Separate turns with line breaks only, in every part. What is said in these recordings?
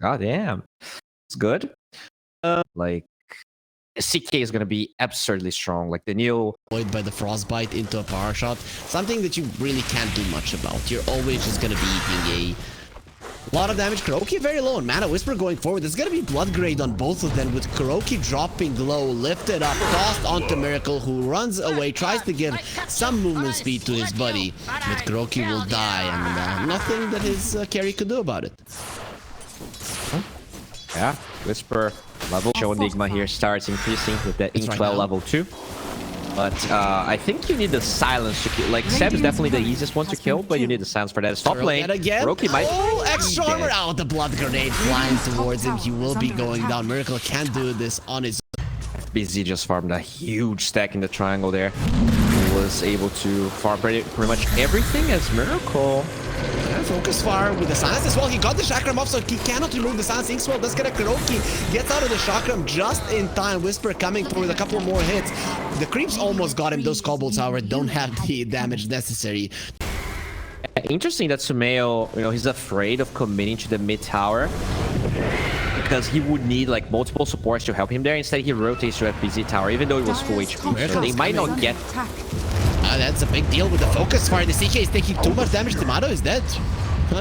God damn. It's good. Like, CK is going to be absurdly strong. Like, the new...
By the frostbite into a power shot. Something that you really can't do much about. You're always just going to be eating a lot of damage. Kuroki very low on mana. Whisper going forward. There's going to be blood grade on both of them with Kuroki dropping low, lifted up, tossed onto Miracle, who runs away, tries to give some movement speed to his buddy. But Kuroki will die, and nothing that his carry could do about it.
Yeah, Whisper level. Show Nigma here starts increasing with the Ink 12 level 2. But I think you need the silence to kill. Like, Seb is definitely the easiest one to kill, but you need the silence for that. Stop lane. Kuroki might...
Oh, extra armor out. The blood grenade flying towards him. He will be going down. Miracle can't do this on his own.
FBZ just farmed a huge stack in the triangle there. He was able to farm pretty much everything as Miracle.
Focus fire with the silence as well. He got the chakram off, so he cannot remove the silence. Inkswell does get a Kuroki. Gets out of the chakram just in time. Whisper coming through with a couple more hits. The creeps almost got him. Those kobolds, however, don't have the damage necessary.
Interesting that Sumail, he's afraid of committing to the mid tower because he would need like multiple supports to help him there. Instead, he rotates to FBZ tower, even though it was full HP. So they might not get...
that's a big deal with the focus fire. The CK is taking too much damage. Tomato is dead.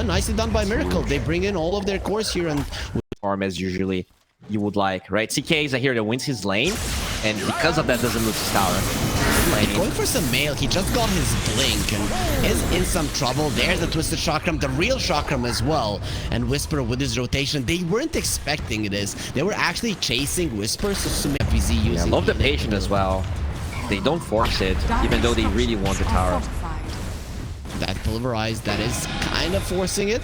Nicely done by Miracle. They bring in all of their cores here and
farm as usually you would like, right? CK is a hero that wins his lane, and because of that doesn't lose his tower.
Going for some mail. He just got his blink and is in some trouble. There's the twisted chakram, the real chakram as well. And Whisper with his rotation, they weren't expecting this. They were actually chasing Whisper, so FBZ using...
I love the patient as well. They don't force it, even though they really want the tower.
That pulverized, that is kind of forcing it.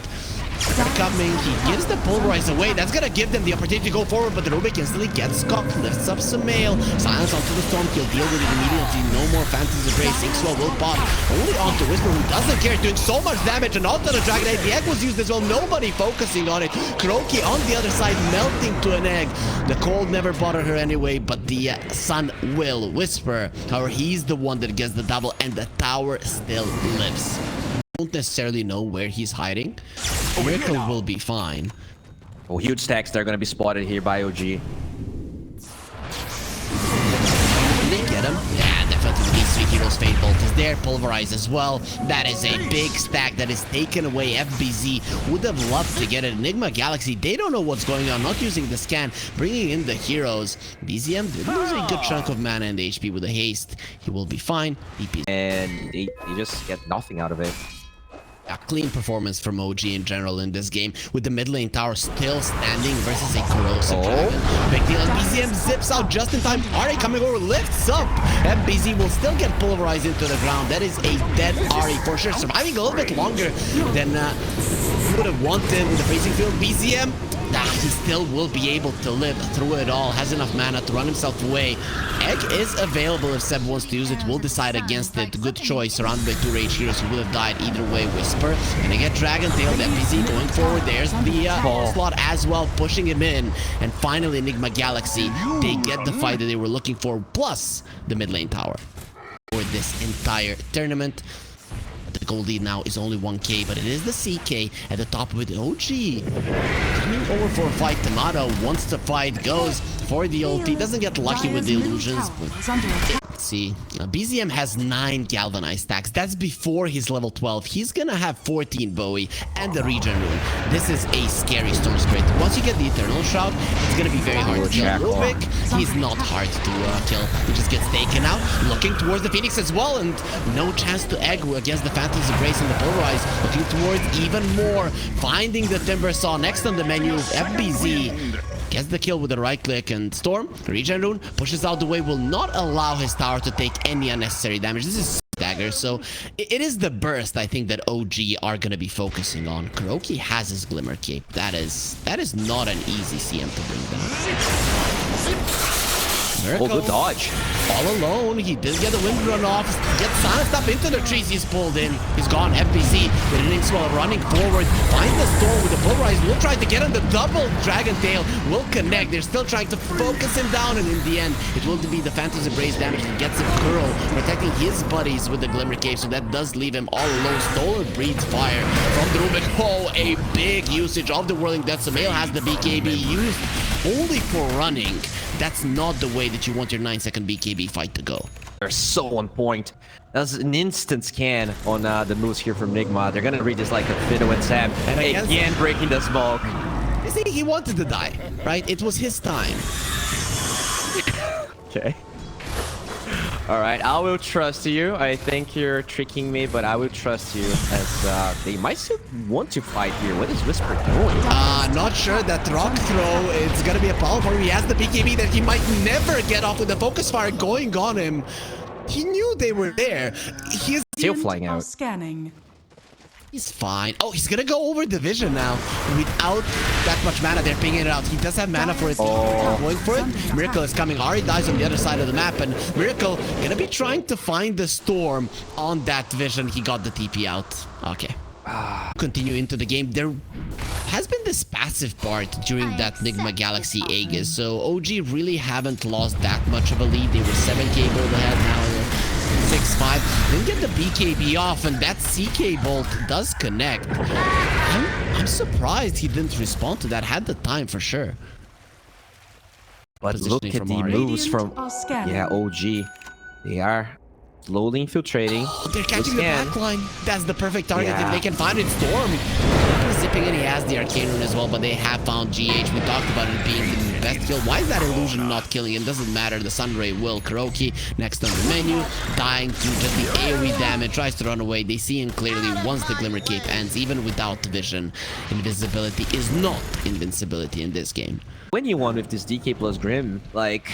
Coming, he gives the pulverize away. That's gonna give them the opportunity to go forward, but the Rubik instantly gets caught, lifts up some mail. Silence onto the storm, he'll deal with it immediately. No more Phantoms of Grace. Inkswell will pop. Only onto Whisper, who doesn't care, doing so much damage, and onto the Dragon Egg. The egg was used as well, nobody focusing on it. Kuroki on the other side, melting to an egg. The cold never bothered her anyway, but the sun will. Whisper, however, he's the one that gets the double, and the tower still lives. Don't necessarily know where he's hiding. Miracle will be fine.
Oh, huge stacks. They're going to be spotted here by OG.
Can they get him? Yeah, definitely. These three heroes. Fate Bolt is there. Pulverize as well. That is a big stack that is taken away. FBZ would have loved to get it. Enigma Galaxy, they don't know what's going on. Not using the scan. Bringing in the heroes. BZM did lose a good chunk of mana and HP with a haste. He will be fine. DP.
And they just get nothing out of it.
A clean performance from OG in general in this game, with the mid lane tower still standing versus a corrosive dragon. Big deal, and BZM zips out just in time. Ari coming over, lifts up, and BZ will still get pulverized into the ground. That is a dead Ari for sure, surviving a little bit longer than would have wanted with the freezing field. BZM, he still will be able to live through it all, has enough mana to run himself away. Egg is available if Seb wants to use it, will decide against it. Good choice, surrounded by two rage heroes who would have died either way. Whisper, gonna get Dragon Tail, FBZ going forward. There's the slot as well, pushing him in. And finally, Enigma Galaxy, they get the fight that they were looking for, plus the mid lane tower for this entire tournament. The goal lead now is only 1k, but it is the CK at the top with OG. Coming over for a fight. Tomato wants to fight, goes for the ulti. Doesn't get lucky with the illusions. Let's see. BZM has 9 galvanized stacks. That's before he's level 12. He's gonna have 14 Bowie and the regen rune. This is a scary Storm Spirit. Once you get the Eternal Shroud, it's gonna be very hard to kill. Rubik, he's not hard to kill. He just gets taken out. Looking towards the Phoenix as well, and no chance to egg against the Phantoms of Grace and the Pulverize. Looking towards even more. Finding the Timber Saw next on the menu. FBZ gets the kill with the right click, and Storm, regen rune, pushes out the way, will not allow his tower to take any unnecessary damage. This is dagger, so it is the burst I think that OG are going to be focusing on. Kuroki has his Glimmer Cape. That is not an easy CM to bring down.
Oh, good dodge.
All alone. He did get the wind run off. Gets silenced up into the trees. He's pulled in. He's gone. FBC with an Inkswell running forward. Find the storm with the Pulverize. Will try to get on the double Dragon Tail. Will connect. They're still trying to focus him down. And in the end, it will be the Phantom's Embrace damage that gets him curl, protecting his buddies with the Glimmer Cave. So that does leave him all alone. Stolen breeds fire from the Rubik. Oh, a big usage of the Whirling Death. Sumail has the BKB used only for running. That's not the way that you want your 9-second BKB fight to go.
They're so on point. That's an instant scan on the moves here from Nigma. They're gonna read this like a Fiddle and Sam. And again, breaking the smoke.
You see, he wanted to die, right? It was his time.
Okay. All right, I will trust you. I think you're tricking me, but I will trust you as they might still want to fight here. What is Whisper doing?
Not sure that rock throw is gonna be a problem for him. He has the BKB that he might never get off with the focus fire going on him. He knew they were there. He's
still flying out.
Scanning.
He's fine. Oh, he's gonna go over division now. Without that much mana, they're pinging it out. He does have mana for it. Going for it. Miracle is coming. Ari dies on the other side of the map, and Miracle gonna be trying to find the storm on that vision. He got the TP out. Okay. Continue into the game. There has been this passive part during that Nigma Galaxy Aegis, so OG really haven't lost that much of a lead. They were 7k gold ahead, now they're 6-5. Didn't get the BKB off, and that CK bolt does connect. I'm surprised he didn't respond to that. Had the time for sure.
But look at the moves from OG. They are slowly infiltrating.
Oh, they're catching the backline. That's the perfect target if they can find it. Storm zipping in. He has the Arcane Rune as well, but they have found GH. We talked about it being the best kill. Why is that illusion not killing him? Doesn't matter. The Sunray will. Kuroki next on the menu, dying to just the AoE damage. Tries to run away. They see him clearly once the Glimmer Cape ends. Even without vision, invisibility is not invincibility in this game.
When you won with this DK plus Grim, like,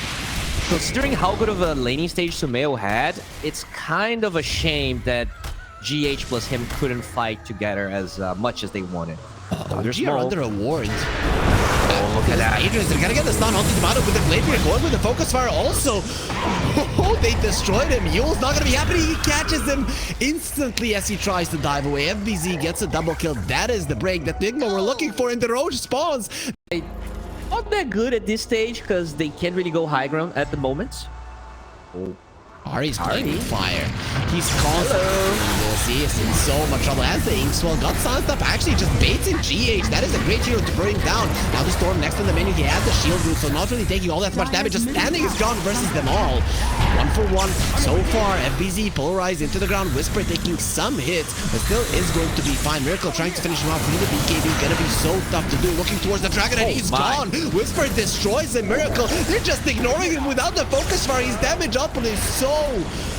considering how good of a laning stage Sumail had, it's kind of a shame that GH plus him couldn't fight together as much as they wanted.
There's more under a ward.
Look at that.
Adrian, they're gonna get the stun onto Tomato with the Rapier, going with the focus fire also. Oh, they destroyed him. Yule's not gonna be happy. He catches him instantly as he tries to dive away. FBZ gets a double kill. That is the break that Nigma were looking for in the Roach spawns.
Not that good at this stage because they can't really go high ground at the moment.
Ari's playing with fire. He's constantly this. He is in so much trouble. As the Inkswell got silenced up, actually just baits in GH. That is a great hero to bring down. Now the Storm next on the menu. He has the shield root, so not really taking all that much damage. Just standing his ground versus them all. 1-for-1 so far. FBZ polarized into the ground. Whisper taking some hits, but still is going to be fine. Miracle trying to finish him off with the BKB. Gonna be so tough to do. Looking towards the dragon, and he's gone. Whisper destroys a Miracle. They're just ignoring him without the focus fire. His damage output is so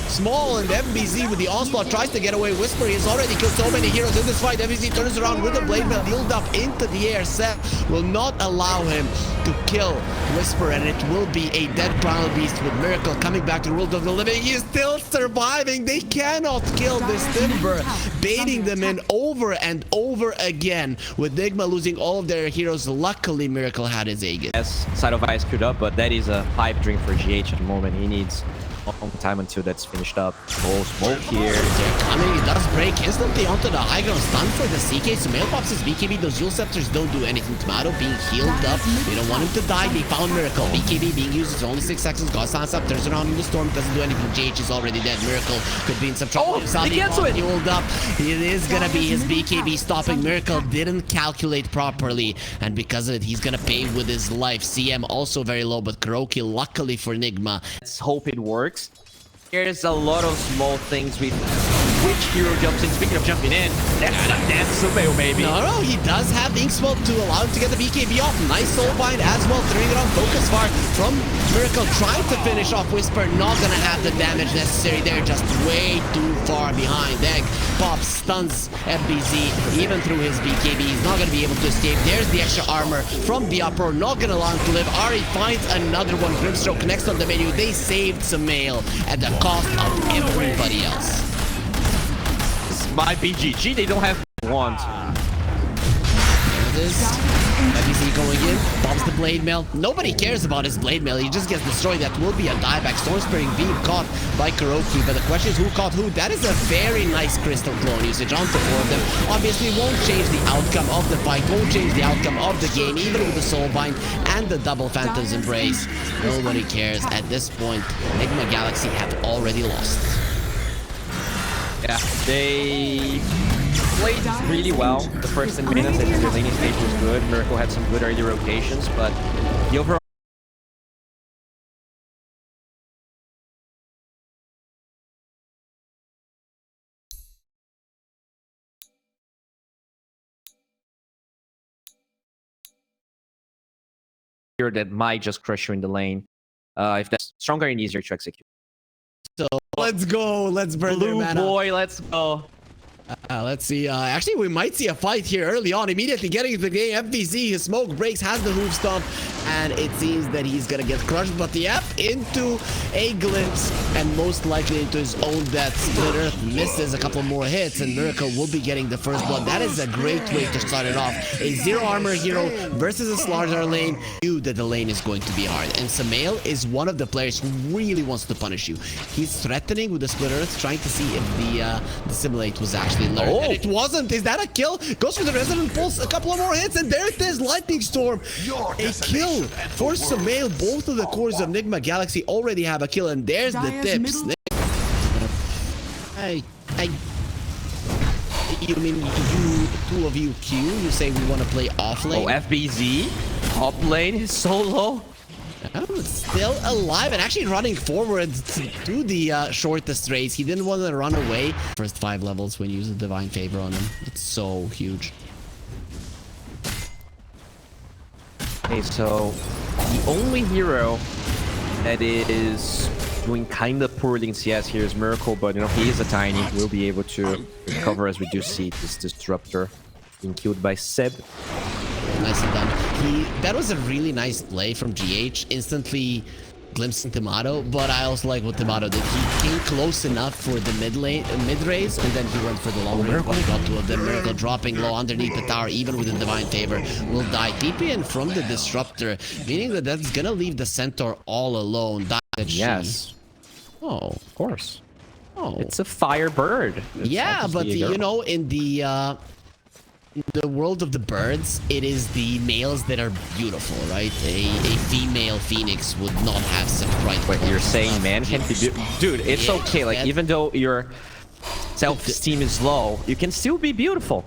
small, and FBZ with the onslaught tries to get away. Whisper, he's already killed so many heroes in this fight. FBZ turns around with the blade belt healed up into the air. Seth will not allow him to kill Whisper, and it will be a dead primal beast with Miracle coming back to the world of the living. He is still surviving. They cannot kill this Timber, baiting them in over and over again, with Nigma losing all of their heroes. Luckily, Miracle had his Aegis.
Yes, Side of Ice queued up, but that is a pipe dream for GH at the moment. He needs a long time until that's finished up. Oh, smoke here.
They're coming. It does break instantly onto the high ground. Stun for the CK. Sumail pops his BKB. Those Yule Scepters don't do anything. Tomato being healed up. They don't want him to die. They found Miracle. BKB being used. It's only 6 seconds. Got silence up. Turns around in the storm. Doesn't do anything. GH is already dead. Miracle could be in some trouble.
They cancel it.
Healed up. It is gonna be his BKB stopping. Miracle didn't calculate properly, and because of it, he's gonna pay with his life. CM also very low, but Kuroki, luckily for Nigma.
Let's hope it works. There's a lot of small things with which hero jumps in. Speaking of jumping in, that's Sumail maybe.
No, he does have Inkswell to allow him to get the BKB off. Nice soulbind as well, throwing it on focus fire from Miracle, trying to finish off Whisper. Not gonna have the damage necessary there, just way too far behind. Egg pops, stuns FBZ even through his BKB. He's not gonna be able to escape. There's the extra armor from the upper, not gonna allow him to live. Ari finds another one. Grimstroke next on the menu. They saved Sumail at the cost of everybody else.
My BGG, they don't have want.
There it is. FBZ going in. Comes the blade mail. Nobody cares about his blade mail. He just gets destroyed. That will be a dieback. Storm Spirit being caught by KuroKy. But the question is who caught who. That is a very nice crystal clone usage onto 4 of them. Obviously won't change the outcome of the fight. Won't change the outcome of the game. Even with the Soul Bind and the double Phantom's Embrace. Nobody cares. At this point, Nigma Galaxy have already lost.
Yeah, they played really well the first 10 minutes. I think their laning stage was good. Miracle had some good early rotations, but the overall that might just crush you in the lane if that's stronger and easier to execute.
So let's go. Let's burn their
Blue
mana.
boy, let's go.
Let's see. Actually, we might see a fight here early on. Immediately getting into the game. FBZ, his smoke breaks, has the hoof stomp, and it seems that he's gonna get crushed. But the app into a glimpse, and most likely into his own death. Split Earth misses a couple more hits, and Miracle will be getting the first blood. That is a great way to start it off. A zero armor hero versus a Slardar lane. You knew that the lane is going to be hard, and Samael is one of the players who really wants to punish you. He's threatening with the Split Earth, trying to see if the Simulate was actually learned. And it wasn't. Is that a kill? Goes for the Resonant Pulse, a couple of more hits, and there it is. Lightning Storm. A kill for Samael. Both of the cores of Nigma Galaxy already have a kill, and there's the tips. You mean you, two of you Q? You say we want to play off lane?
Oh, FBZ, top lane is so low.
Still alive and actually running forward to the shortest race. He didn't want to run away. First 5 levels when you use the Divine Favor on him. It's so huge.
Okay, so the only hero that is doing kind of poorly in CS here is Miracle, but you know, he is a tiny. We'll be able to recover as we do see this Disruptor being killed by Seb.
Nicely done. That was a really nice play from GH, instantly glimpsing Tomato, but I also like what Tomato did. He came close enough for the mid race, and then he went for the long range. Got 2 of them. Miracle dropping low underneath the tower, even with the Divine Favor, will die. TP in from the Disruptor, meaning that that's gonna leave the Centaur all alone.
Yes.
Oh,
of course.
Oh,
it's a Firebird.
Yeah, but you know, in the world of the birds, it is the males that are beautiful, right? A female phoenix would not have such bright.
Wait, you're saying man can't be dude? It's okay. Like even though your self-esteem is low, you can still be beautiful.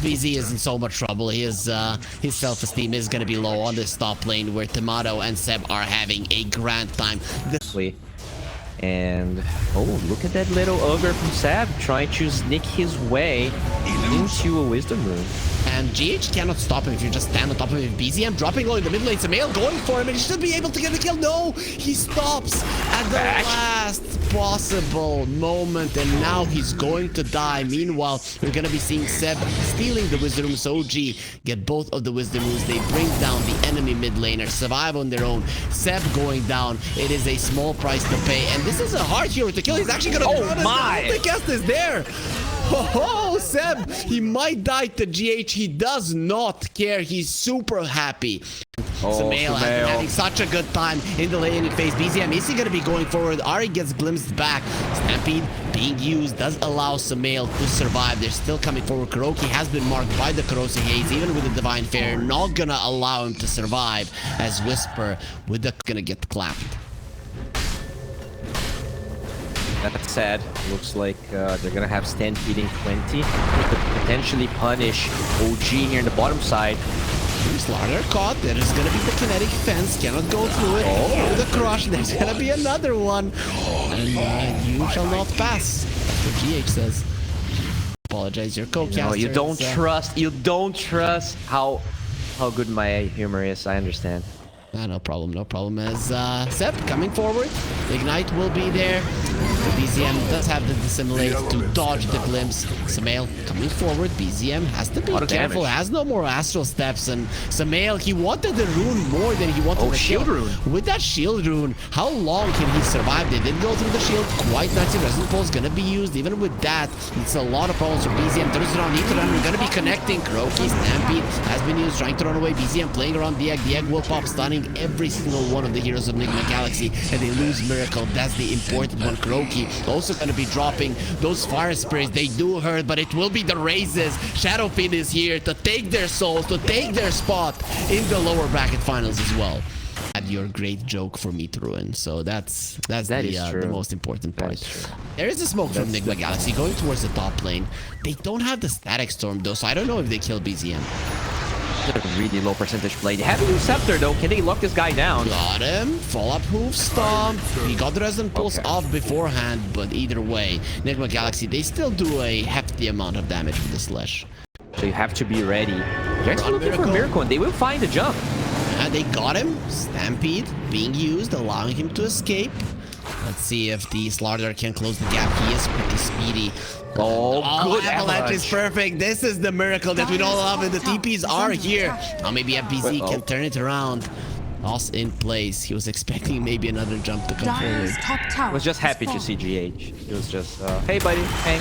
BZ is in so much trouble. His self-esteem is gonna be low on this top lane where Tomato and Seb are having a grand time.
And oh, look at that little ogre from Sab trying to sneak his way into a wisdom room.
And GH cannot stop him if you just stand on top of him. BZM dropping low in the mid lane. Samael going for him, and he should be able to get the kill. No, he stops at the last possible moment, and now he's going to die. Meanwhile, we're gonna be seeing Seb stealing the wisdom rooms. OG get both of the wisdom rooms. They bring down the enemy mid laner, survive on their own. Seb going down. It is a small price to pay, and this is a hard hero to kill. He's actually gonna.
Oh my!
The cast is there. Oh, Seb, he might die to GH. He does not care. He's super happy. Samael has been having such a good time in the laning phase. BZM, is he going to be going forward? Ari gets glimpsed back. Stampede being used does allow Samael to survive. They're still coming forward. KuroKy has been marked by the Corrosive Haze, even with the Divine Fair. Not going to allow him to survive, as Whisper with the going to get clapped.
That's sad. Looks like they're gonna have Stampeding 20. Could potentially punish OG here in the bottom side.
Slardar caught. There is gonna be the kinetic fence. Cannot go through it. Oh, the crush. There's gonna be another one. And you shall not pass. That's what GH says. Apologize, your co-caster.
No, you don't trust. You don't trust how good my humor is. I understand.
No problem, no problem. As Seb coming forward, Ignite will be there. The BZM does have the dissimulate to dodge the glimpse. Samael coming forward. BZM has to be careful. Has no more astral steps. And Samael, he wanted the rune more than he wanted the
shield rune.
With that shield rune, how long can he survive? They did go through the shield quite nicely. Resonant Pulse gonna be used. Even with that, it's a lot of problems for BZM. Turns around, Etherun, we're gonna be connecting. Kuroki, Stampede has been used, trying to run away. BZM playing around the egg. The egg will pop, stunning every single one of the heroes of Nigma Galaxy, and they lose Miracle. That's the important one. Kuroki also gonna be dropping those fire spirits. They do hurt, but it will be the raises. Shadowfiend is here to take their souls, to take their spot in the lower bracket finals as well. Had your great joke for me to ruin, so that's the most important part. There is a smoke from Nigma Galaxy going towards the top lane. They don't have the static storm though, so I don't know if they kill BZM.
Really low percentage play. They have a new scepter though. Can they lock this guy down?
Got him. Fall up hoof stomp. He got the resonant pulse off beforehand, but either way, Nigma Galaxy, they still do a hefty amount of damage with the slash.
So you have to be ready. They're actually looking for Miracle, and they will find the jump.
They got him. Stampede being used, allowing him to escape. Let's see if the Slaughter can close the gap. He is pretty speedy.
Good
avalanche is perfect. This is the miracle that we all love, and the TPs are here. Now maybe FBZ can turn it around. Lost in place. He was expecting maybe another jump to come forward.
I was just happy to see GH. He was just, hey buddy, hey.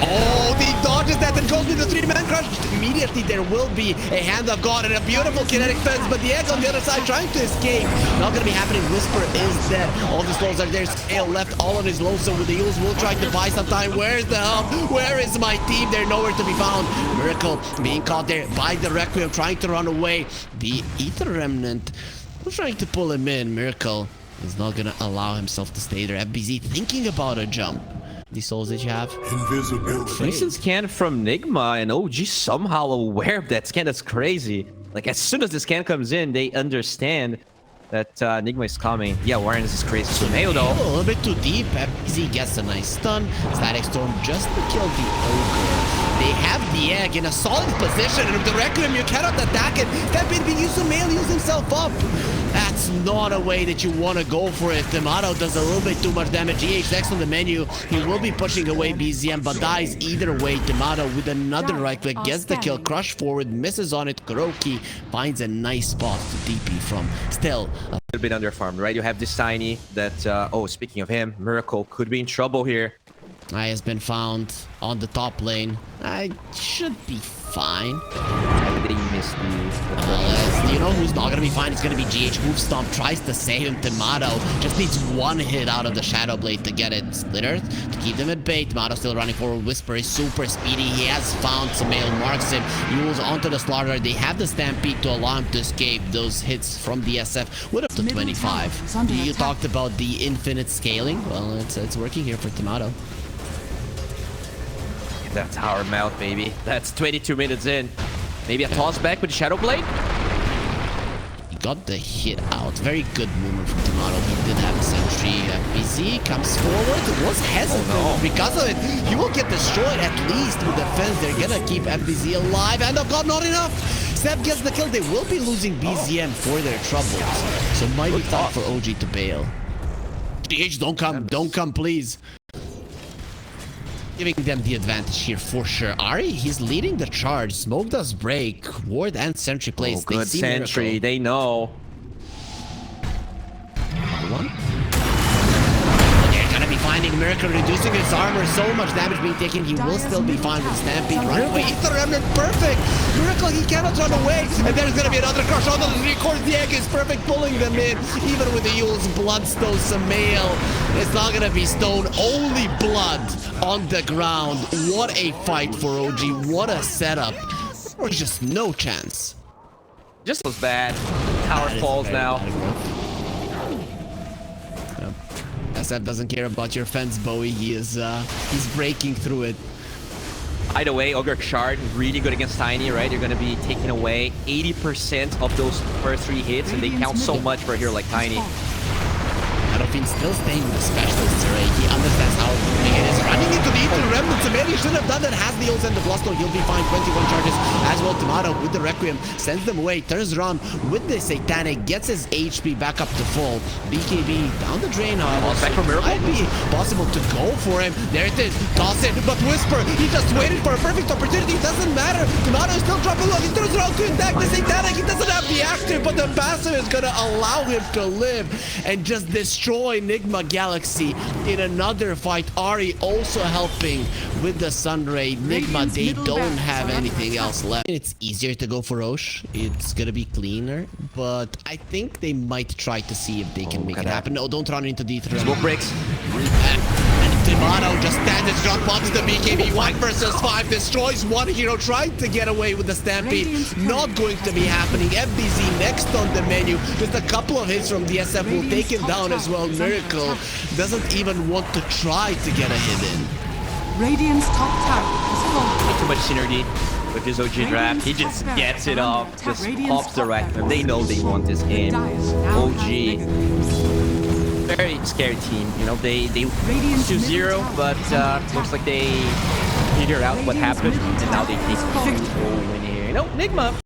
Oh, he dodges that and goes with the 3-man crush. Immediately there will be a hand of God and a beautiful kinetic fence, but the egg on the other side trying to escape. Not gonna be happening. Whisper is dead. All the slows are there. Scale left all on his lonesome with the heals. Will try to buy some time. Where's the help? Where is my team? They're nowhere to be found. Miracle being caught there by the Requiem, trying to run away. The Ether Remnant trying to pull him in. Miracle is not gonna allow himself to stay there. FBZ thinking about a jump. These souls that you have.
Invisibility. Recent scan from Nigma, and OG somehow aware of that scan. That's crazy. Like as soon as the scan comes in, they understand that Nigma is coming. Yeah, awareness is crazy. So Mayo though.
A little bit too deep. FBZ gets a nice stun. Static Storm just to kill the Ogre. They have the egg in a solid position, and with the Requiem, you cannot attack it. Stampede being used to Mail use himself up. That's not a way that you want to go for it. Tomato does a little bit too much damage. GH next on the menu. He will be pushing away BZM, but dies either way. Tomato with another right click gets the kill. Crush forward, misses on it. Kuroki finds a nice spot to TP from. Still
a little bit underfarmed, right? You have this Tiny that, oh, speaking of him, Miracle could be in trouble here.
I has been found on the top lane. I should be fine.
They missed
you know who's not gonna be fine? It's gonna be GH. Move Stomp tries to save him. Tomato just needs one hit out of the Shadow Blade to get it. Split Earth to keep them at bay. Tomato still running forward. Whisper is super speedy. He has found Samael, marks him. He moves onto the Slaughter. They have the Stampede to allow him to escape those hits from the SF. With up to 25. You talked about the infinite scaling. Well, it's working here for Tomato.
That tower melt, baby. That's 22 minutes in. Maybe a toss back with the Shadow Blade?
He got the hit out. Very good movement from Tomato. He did have a sentry. FBZ comes forward. Was hesitant because of it. He will get destroyed at least with the fence. They're gonna keep FBZ alive. And of God, not enough. Step gets the kill. They will be losing BZM for their troubles. So might be time for OG to bail. DH, don't come, please. Giving them the advantage here for sure. Ari, he's leading the charge. Smoke does break. Ward and Sentry plays.
Oh, good Sentry. Miracle. They know.
One. They're gonna be finding Miracle, reducing his armor. So much damage being taken. He will still be fine with Stampede. Run away. Ether Remnant, perfect. Miracle, he cannot run away. And there's gonna be another crush on the record. The egg is perfect, pulling them in. Even with the Yule's Bloodstone Samael. It's not gonna be stone, only blood on the ground. What a fight for OG. What a setup. There's just no chance.
Just was bad. Tower falls now.
SF doesn't care about your fence, Bowie. He's breaking through it.
Either way, Ogre Shard, really good against Tiny, right? You're going to be taking away 80% of those first 3 hits, and they count so much for a hero like Tiny.
Fiend still staying with the specialist array. He understands how big it is. Running into the Ether Remnants. Maybe should have done that. Has the ults and the Bloodstone. He'll be fine. 21 charges as well. Tomato with the Requiem sends them away. Turns around with the Satanic. Gets his HP back up to full. BKB down the drain.
Back for Miracle.
Might be possible to go for him. There it is. Toss it. But Whisper, he just waited for a perfect opportunity. It doesn't matter. Tomato is still dropping low. He turns around to attack the Satanic. He doesn't have the active, but the passive is going to allow him to live and just destroy Nigma Galaxy in another fight. Ari also helping with the Sunray. Nigma, they don't have anything else left. It's easier to go for Roche. It's going to be cleaner, but I think they might try to see if they can make it happen. No, don't run into the Ether.
Smoke breaks.
And Tomato just stands his drop bombs the BKB. 1 versus 5 destroys one hero, trying to get away with the Stampede. Not going to be happening. FBZ next on the menu. Just a couple of hits from DSF will take him down as well. Miracle doesn't even want to try to get a hit in.
Radiant's top tower has fallen.
Too much synergy with his OG draft. He just gets it off. Just pops the Requiem. They know they want this game. OG. Very scary team. You know, they 2-0, but looks like they figured out what happened, and now they take control win here. You know, Nigma